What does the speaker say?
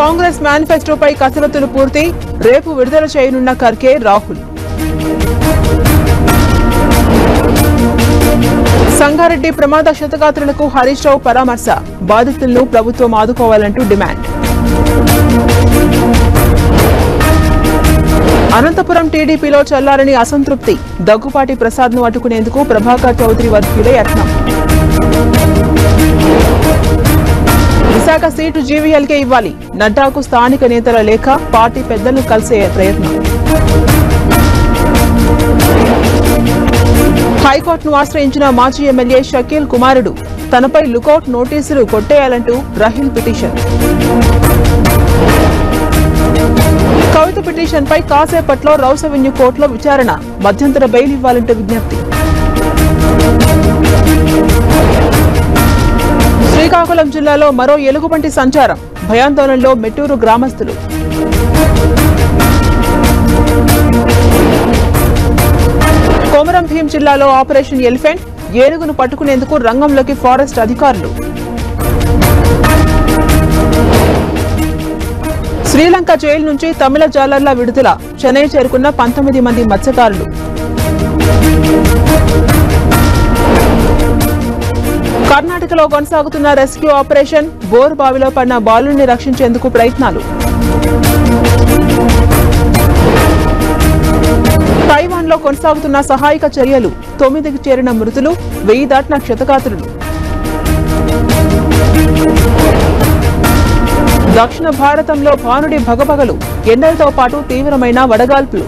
కాంగ్రెస్ మేనిఫెస్టోపై కసరత్తులు పూర్తి, రేపు విడుదల చేయనున్న ఖర్గే, రాహుల్. సంగారెడ్డి ప్రమాద క్షతగాత్రులకు హరీష్ రావు పరామర్శ, బాధితులను ప్రభుత్వం ఆదుకోవాలంటూ డిమాండ్. అనంతపురం టీడీపీలో చల్లారని అసంతృప్తి, దగ్గుపాటి ప్రసాద్ ను అడ్డుకునేందుకు ప్రభాకర్ చౌదరి వర్గీయుల యత్నం. విశాఖ సీటు జీవీఎల్కే ఇవ్వాలి, నడ్డాకు స్థానిక నేతల లేఖ, పార్టీ పెద్దలను కలిసే ప్రయత్నం. హైకోర్టును ఆశ్రయించిన మాజీ ఎమ్మెల్యే షకీల్ కుమారుడు, తనపై లుకౌట్ నోటీసులు కొట్టేయాలంటూ రహిల్ పిటిషన్. కవిత పిటిషన్పై కాసేపట్లో రౌస్ అవెన్యూ కోర్టులో విచారణ, మధ్యంతర బెయిల్ ఇవ్వాలంటూ విజ్ఞప్తి. శ్రీకాకుళం జిల్లాలో మరో ఎలుగుబంటి సంచారం, భయాందోళనలో మెట్టూరు గ్రామస్తులు. కొమరం భీం జిల్లాలో ఆపరేషన్ ఎలిఫెంట్, ఏనుగును పట్టుకునేందుకు రంగంలోకి ఫారెస్ట్ అధికారులు. శ్రీలంక జైలు నుంచి తమిళ జాలర్ల విడుదల, చెన్నై చేరుకున్న 19 మంది మత్స్యకారులు. కర్ణాటకలో కొనసాగుతున్న రెస్క్యూ ఆపరేషన్, బోర్ బావిలో పడిన బాలుని రక్షించేందుకు ప్రయత్నాలు. తైవాన్లో కొనసాగుతున్న సహాయక చర్యలు, 9కి చేరిన మృతులు, 1000 దాటిన క్షతగాత్రులు. దక్షిణ భారతంలో భానుడి భగభగలు, ఎండలతో పాటు తీవ్రమైన వడగాల్పులు.